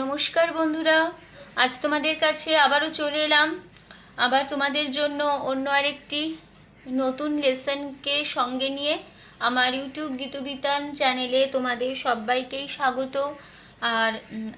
নমস্কার বন্ধুরা, আজ তোমাদের কাছে আবারও চলে এলাম। আবার তোমাদের জন্য অন্য আরেকটি নতুন লেসনকে সঙ্গে নিয়ে আমার ইউটিউব গীতবিতান চ্যানেলে তোমাদের সবাইকেই স্বাগত। আর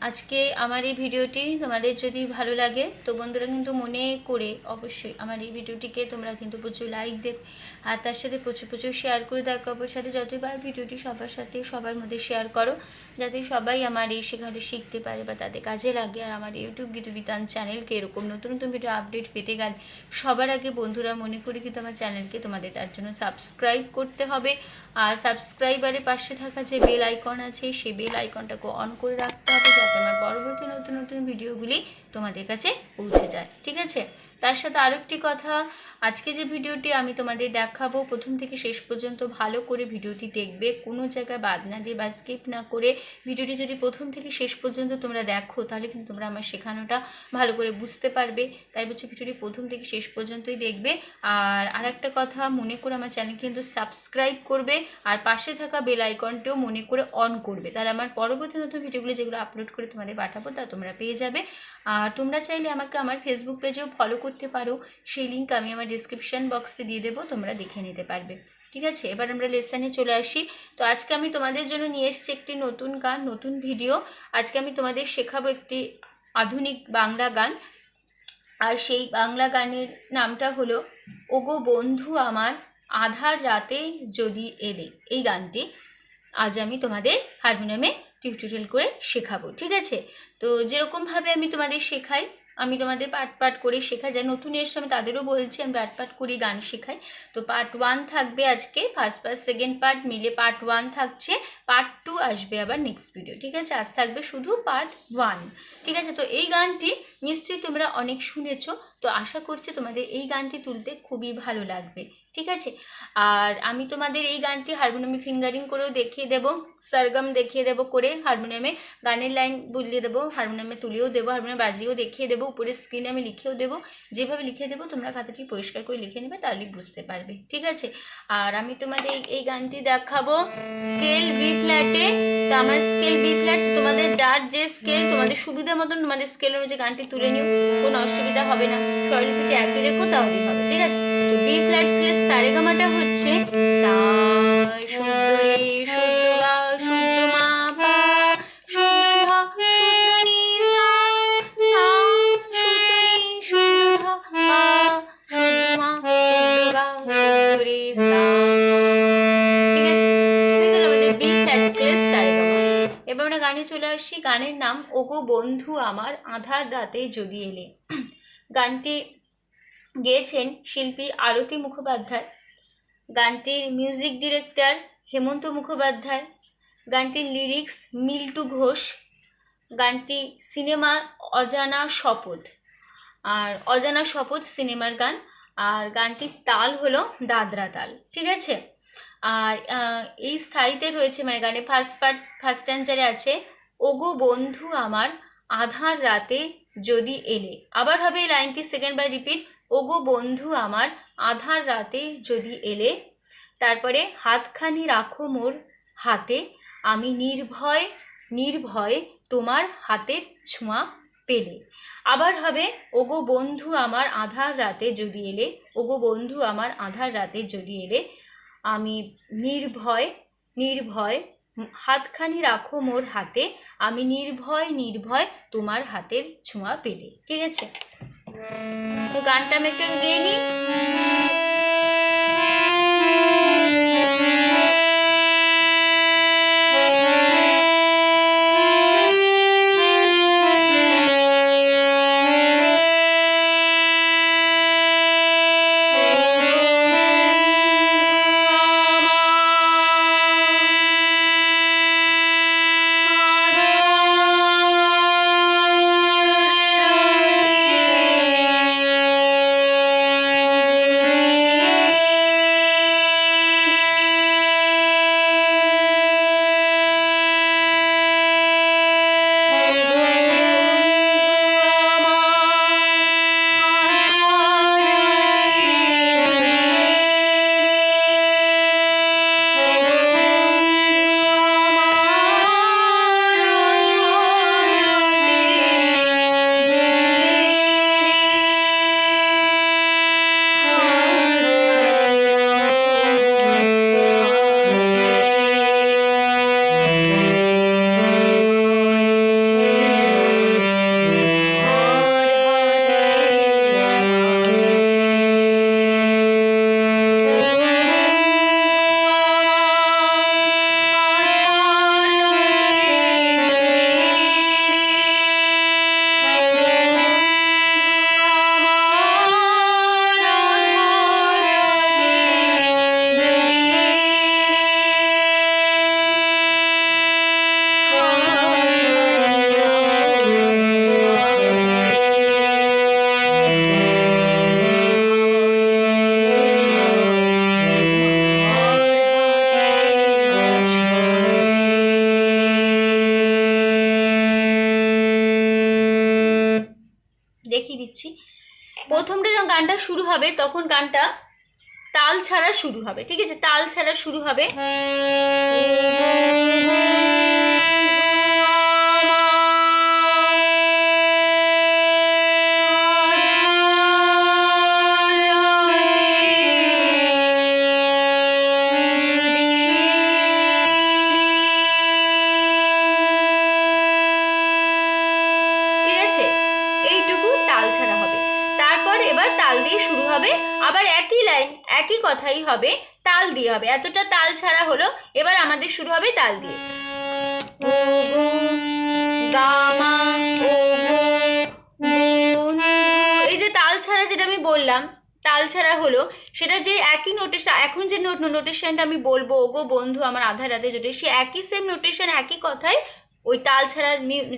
আজকে আমার এই ভিডিওটি তোমাদের যদি ভালো লাগে তো বন্ধুরা কিন্তু মনে করে অবশ্যই আমার এই ভিডিওটিকে তোমরা কিন্তু প্রচুর লাইক দেবে, আর তার সাথে প্রচুর প্রচুর শেয়ার করে দেখো। অপর সাথে যতই বা ভিডিওটি সবার সাথে সবার মধ্যে শেয়ার করো, যাতে সবাই আমার এই শেখাটা শিখতে পারে বা তাদের কাজে লাগে। আর আমার ইউটিউব গীতবিতান চ্যানেলকে এরকম নতুন নতুন ভিডিও আপডেট পেতে গেলে সবার আগে বন্ধুরা মনে করি কিন্তু আমার চ্যানেলকে তোমাদের তার জন্য সাবস্ক্রাইব করতে হবে। আর সাবস্ক্রাইবারের পাশে থাকা যে বেল আইকন আছে সেই বেল আইকনটাকে অন করে রাখতে হবে, যাতে আমার পরবর্তী নতুন নতুন ভিডিওগুলি তোমাদের কাছে পৌঁছে যায়। ঠিক আছে, তার সাথে আরও একটি কথা, আজকে যে ভিডিওটি আমি তোমাদের দেখাবো প্রথম থেকে শেষ পর্যন্ত ভালো করে ভিডিওটি দেখবে, কোনো জায়গায় বাদ না দিয়ে বা স্কিপ না করে ভিডিওটি যদি প্রথম থেকে শেষ পর্যন্ত তোমরা দেখো তাহলে কিন্তু তোমরা আমার শেখানোটা ভালো করে বুঝতে পারবে। তাই বলছি ভিডিওটি প্রথম থেকে শেষ পর্যন্তই দেখবে। আর আরেকটা কথা মনে করে আমার চ্যানেল কিন্তু সাবস্ক্রাইব করবে, আর পাশে থাকা বেল আইকনটিও মনে করে অন করবে, তাহলে আমার পরবর্তী নতুন ভিডিওগুলো যেগুলো আপলোড করে তোমাদের পাঠাবো তা তোমরা পেয়ে যাবে। আর তোমরা চাইলে আমাকে আমার ফেসবুক পেজেও ফলো করতে পারো, সেই লিঙ্ক আমি আমার ডিসক্রিপশান বক্সে দিয়ে দেবো, তোমরা দেখে নিতে পারবে। ঠিক আছে, এবার আমরা লেসনে চলে আসি। তো আজকে আমি তোমাদের জন্য নিয়ে এসেছি একটি নতুন গান, নতুন ভিডিও। আজকে আমি তোমাদের শেখাবো একটি আধুনিক বাংলা গান, আর সেই বাংলা গানের নামটা হলো ওগো বন্ধু আমার আধার রাতে যদি এলে। এই গানটি আজ আমি তোমাদের হারমোনিয়ামে টিউটোরিয়াল করে শেখাবো। ঠিক আছে, তো যেরকমভাবে আমি তোমাদের শেখাই, আমি তোমাদের পার্ট পার্ট করে শেখাই, যা নতুন এসে আমি তাদেরও বলছি আমি পার্ট পার্ট করে গান শেখাই। তো পার্ট 1 থাকবে আজকে, ফার্স্ট পার্ট সেকেন্ড পার্ট মিলে পার্ট 1 থাকছে, পার্ট 2 আসবে আবার নেক্সট ভিডিও। ঠিক আছে, আজ থাকবে শুধু পার্ট 1। ঠিক আছে, তো এই গানটি নিশ্চয়ই তোমরা অনেক শুনেছো, তো আশা করছি তোমাদের এই গানটি তুলতে খুবই ভালো লাগবে। ঠিক আছে, আর আমি তোমাদের এই গানটি হারমোনিয়ামে ফিঙ্গারিং করেও দেখিয়ে দেবো, সরগম দেখিয়ে দেবো করে, হারমোনিয়ামে গানের লাইন বুলিয়ে দেবো, হারমোনিয়ামে তুলেও দেবো, হারমোনিয়ামে বাজিয়েও দেখিয়ে দেবো, উপরে স্ক্রিনে আমি লিখেও দেবো। যেভাবে লিখে দেবো তোমরা খাতাটি পরিষ্কার করে লিখে নেবে, তাহলে বুঝতে পারবে। ঠিক আছে, আর আমি তোমাদের এই গানটি দেখাবো স্কেল বি ফ্ল্যাটে। তো আমার স্কেল বি ফ্ল্যাট, তোমাদের যার যে স্কেল তোমাদের সুবিধা মতন তোমাদের স্কেল অনুযায়ী গানটি তুলে নিও, কোনো অসুবিধা হবে না। স্বরলিপিটি একই রেখো তাহলেই হবে। ঠিক আছে, তো বি ফ্ল্যাট স্কেলের সারেগামাটা হচ্ছে সা শুদ্ধ রে শুদ্ধ গা শুদ্ধ মা পা শুদ্ধ ধা শুদ্ধ নি সা সা শুদ্ধ নি শুদ্ধ ধা পা শুদ্ধ মা শুদ্ধ গা শুদ্ধ রে সা। ঠিক আছে, হয়ে গেল আমাদের বি ফ্ল্যাট স্কেলের সারেগামা। এবার আমরা গানে চলে আসি। গানের নাম ওগো বন্ধু আমার আধার রাতে যদি এলে। গানটি গেয়েছেন শিল্পী আরতি মুখোপাধ্যায়, গানটির মিউজিক ডিরেক্টর হেমন্ত মুখোপাধ্যায়, গানটির লিরিক্স মিল্টু ঘোষ, গানটি সিনেমা অজানা শপথ, আর অজানা শপথ সিনেমার গান, আর গানটির তাল হলো দাদরা তাল। ঠিক আছে, আর এই স্থায়ীতে রয়েছে, মানে গানে ফার্স্ট পার্ট ফার্স্ট স্ট্যান্ডারে আছে ওগো বন্ধু আমার আধার রাতে যদি এলে। আবার হবে এই লাইনটি সেকেন্ড বাই রিপিট, ওগো বন্ধু আমার আধার রাতে যদি এলে। তারপরে হাতখানি রাখো মোর হাতে, আমি নির্ভয় নির্ভয় তোমার হাতের ছোঁয়া পেলে। আবার হবে ওগো বন্ধু আমার আধার রাতে যদি এলে, ওগো বন্ধু আমার আধার রাতে যদি এলে, আমি নির্ভয় নির্ভয় হাতখানি রাখো মোর হাতে, আমি নির্ভয় নির্ভয় তোমার হাতের ছোঁয়া পেলে। ঠিক আছে, তো গানটা আমি একটা গেয়ে নিই। দেখিয়ে দিচ্ছি। প্রথমটা যখন গানটা শুরু হবে তখন গানটা তাল ছাড়া শুরু হবে, ঠিক আছে? তাল ছাড়া শুরু হবে। এইটুকু তাল ছাড়া হবে। তারপর এবার তাল দিয়ে শুরু হবে, আবার একই লাইন একই কথাই হবে, তাল দিয়ে হবে। এতটা তাল ছাড়া হলো, এবার আমাদের শুরু হবে তাল দিয়ে। ও গো গামা ও গো বন্ধু, এই যে তাল ছাড়া যেটা আমি বললাম, তাল ছাড়া হলো সেটা যে একই নোটেশন, এখন যে নোটেশনটা আমি বলবো ও গো বন্ধু আমার আধা রাতে জোটে, সে একই সেম নোটেশন একই কথায় ওই তাল ছাড়া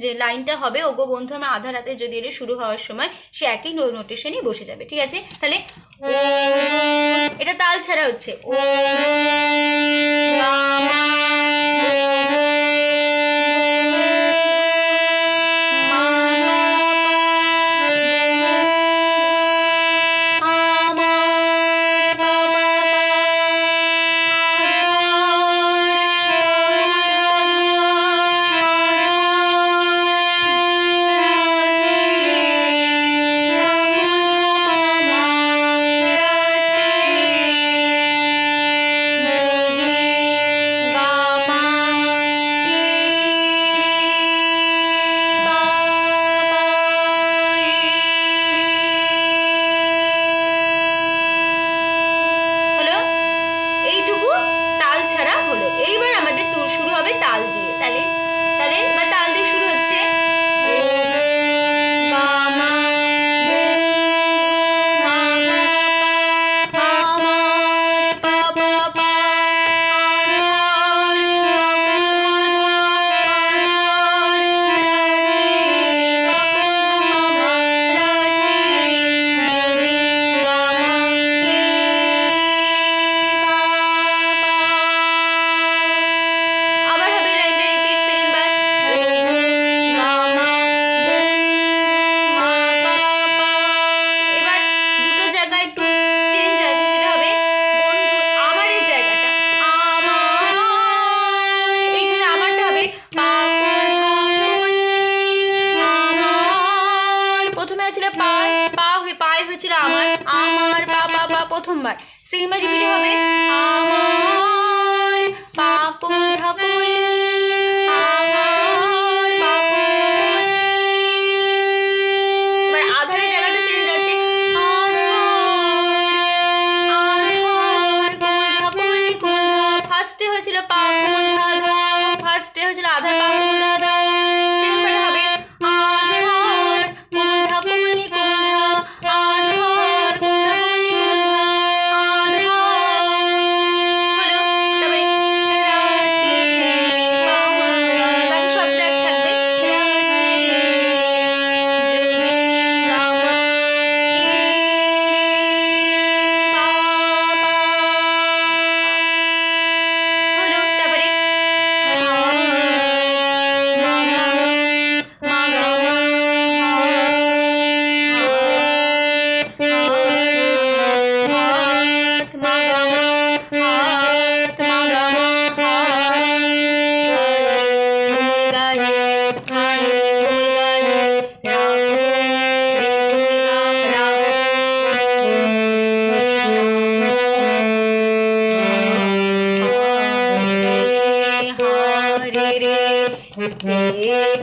যে লাইনটা হবে ও গো বন্ধু আমার আধা রাতে যদি এটা শুরু হওয়ার সময় সে একই নোটেশনই বসে যাবে, ঠিক আছে? তাহলে এটা তাল ছাড়া হচ্ছে ও তাল দিয়ে। তাহলে তাহলে বা তাল দিয়ে শুরু হচ্ছে প্রথমবার, সেকেন্ডবার রিপিট হবে আমার পা কোমল ধা কোমল আমার পা কোমল। এবার আধারের জায়গাটা চেঞ্জ আছে, আধার কোমল ধা কোমল কোমল ধা। ফার্স্টে হয়েছিল পা কোমল ধা ধা, ফার্স্টে হয়েছিল আধার পা কোমল ধা ধা। সেকেন্ডবারে হবে আধার কোমল ধা কোমল কোমল ধা, আধার কোমল ধা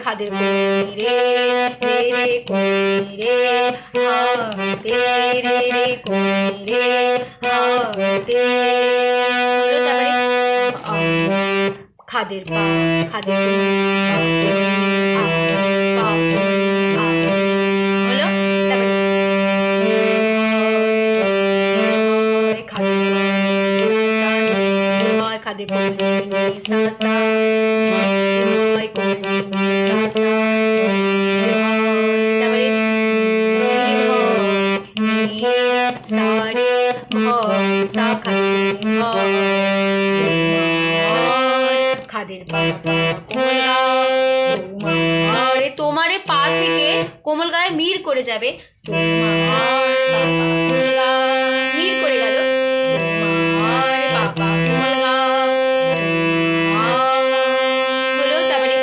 খাদের রে রে রে রে হাতে রে রে রে হাতে। তারপরে খাদের পা খাদের হলো। তারপরে খাদের খাদের সা সা খাদের তোমারে এবারে পা থেকে কোমল গায়ে মির করে যাবে, মির করে গেল, হলো। তারপরে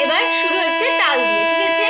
এবার শুরু হচ্ছে তাল দিয়ে, ঠিক আছে?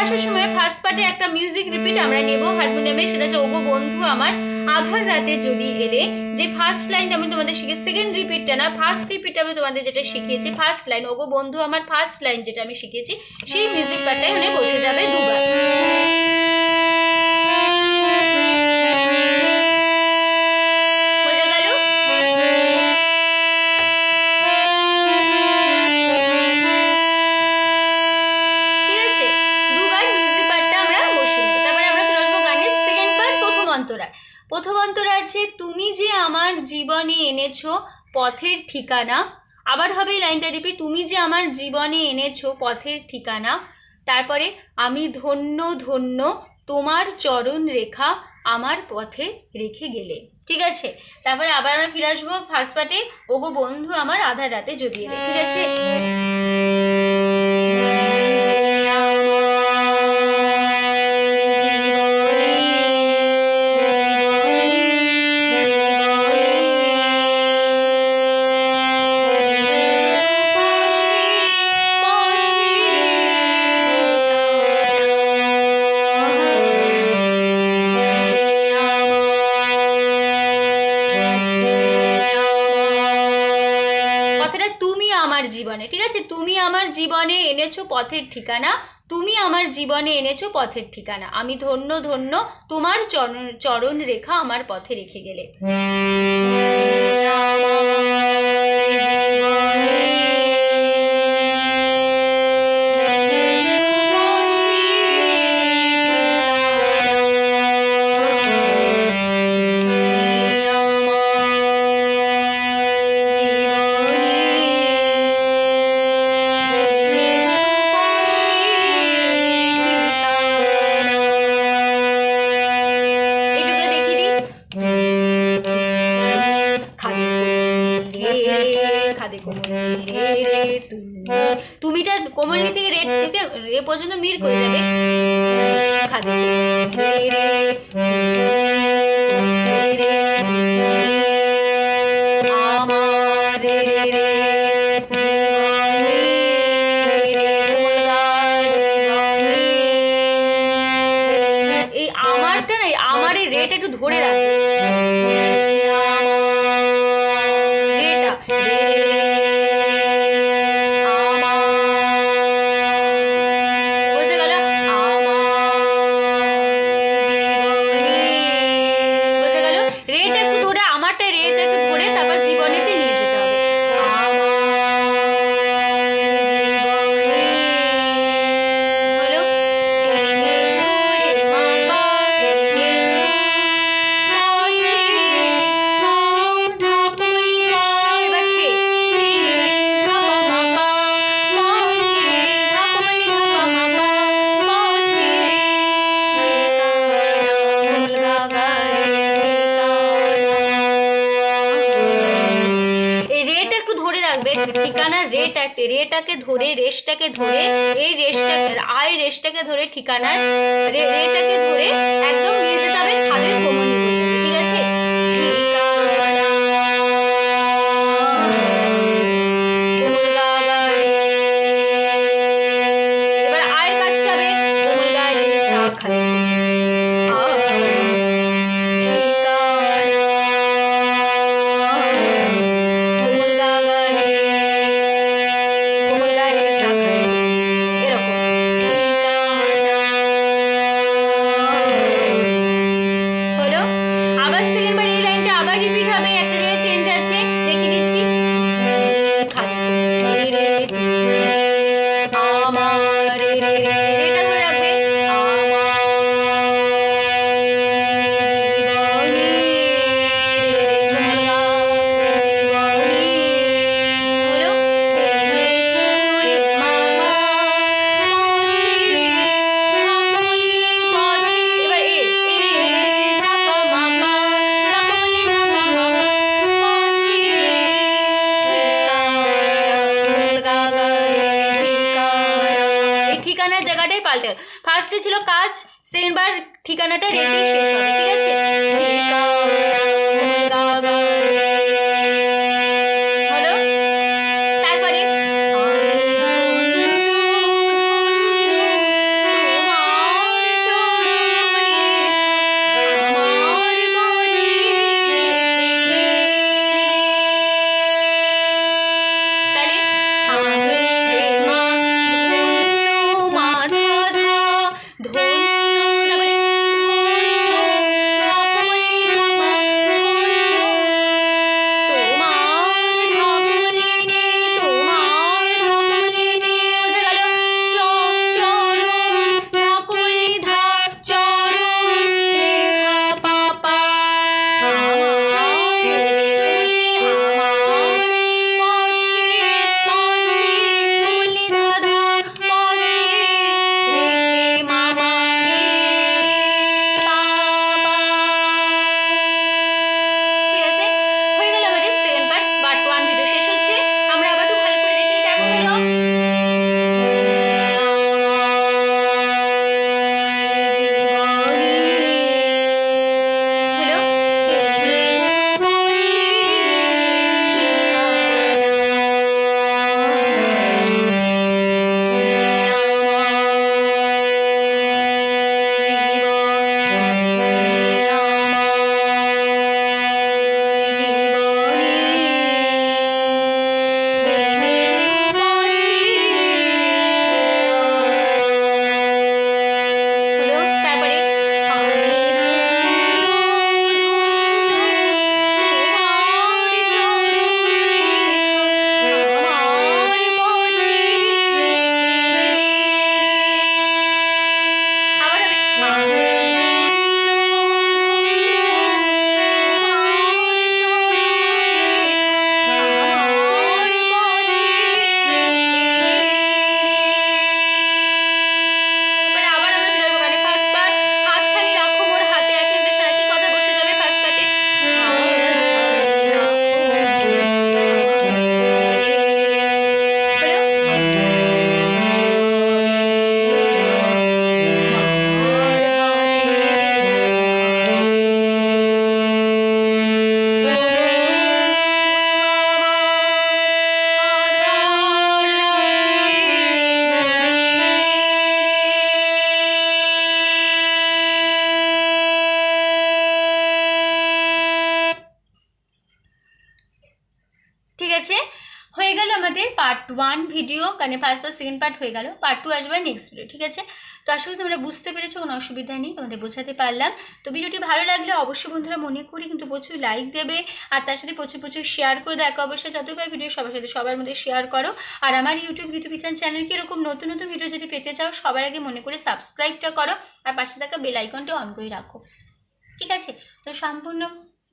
আসার সময় ফার্স্ট পার্টে একটা মিউজিক রিপিট আমরা নেব হারমোনিয়ামে, সেটা হচ্ছে ওগো বন্ধু আমার আধার রাতে যদি এলে। যে ফার্স্ট লাইনটা আমি তোমাদের শিখেছি, সেকেন্ড রিপিটটা না, ফার্স্ট রিপিটটা আমি তোমাদের যেটা শিখিয়েছি, ফার্স্ট লাইন ওগো বন্ধু আমার ফার্স্ট লাইন যেটা আমি শিখেছি, সেই মিউজিক পার্টটাই এখানে বসে যাবে দুবার। প্রথম অন্তরা আছে, তুমি যে আমার জীবনে এনেছো পথের ঠিকানা। আবার হবে লাইনটা রিপিট, তুমি যে আমার জীবনে এনেছো পথের ঠিকানা। তারপরে আমি ধন্য ধন্য তোমার চরণ রেখা আমার পথে রেখে গেলে। ঠিক আছে, তারপরে আবার আমরা ফিরে আসবো ফার্স্ট পার্টে, ওগো বন্ধু আমার আধার রাতে যদি এলে। ঠিক আছে, জীবনে। ঠিক আছে, তুমি আমার জীবনে এনেছো পথের ঠিকানা, তুমি আমার জীবনে এনেছো পথের ঠিকানা। আমি ধন্য ধন্য তোমার চরণ রেখা আমার পথে রেখে গেলে। তুমিটা কোমলনি থেকে রে থেকে রে পর্যন্ত মির করে যাবে। খাদে রে আমার রে রে জীবনে রে রেটাকে ধরে রেশটাকে ধরে এই রেশটাকে রেশটাকে ধরে ঠিকানায় রেটাকে ধরে একদম নিয়ে যেতে হবে খাদের কোমল পর্যন্ত। ঠিক আছে, এবার আয়ের কাজটা হবে কোমল গা রে সা খাদের জায়গাটাই পাল্টে। ফার্স্টে ছিল কাজ, সেকেন্ড বার ঠিকানাটা রেখে শেষ হবে। ঠিক আছে, হলো। তারপরে হয়ে গেল আমাদের পার্ট 1 ভিডিও, কারণ ফার্স্ট পার্ট সেকেন্ড পার্ট হয়ে গেল। পার্ট 2 আসবে নেক্সট ভিডিও। ঠিক আছে, তো আশা করি তোমরা বুঝতে পেরেছো, কোনো অসুবিধা নেই, তোমাদের বোঝাতে পারলাম। তো ভিডিওটি ভালো লাগলে অবশ্যই বন্ধুরা মনে করি কিন্তু প্রচুর লাইক দেবে, আর তার সাথে প্রচুর প্রচুর শেয়ার করে দেখো। অবশ্যই যতবার ভিডিও সবার সাথে সবার মধ্যে শেয়ার করো। আর আমার ইউটিউব গীতুবিতান চ্যানেলকে এরকম নতুন নতুন ভিডিও যদি পেতে চাও সবার আগে মনে করে সাবস্ক্রাইবটা করো, আর পাশে থাকা বেল আইকনটা অন করে রাখো। ঠিক আছে, তো সম্পূর্ণ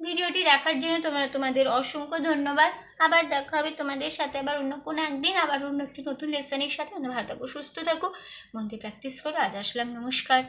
ভিডিওটি দেখার জন্য তোমাদের অসংখ্য ধন্যবাদ। আবার দেখা হবে তোমাদের সাথে আবার অন্য কোনো একদিন, আবার অন্য একটি নতুন লেসনের সাথে। ভালো থাকো, সুস্থ থাকো, মন দিয়ে প্র্যাকটিস করো। আজ আসলাম, নমস্কার।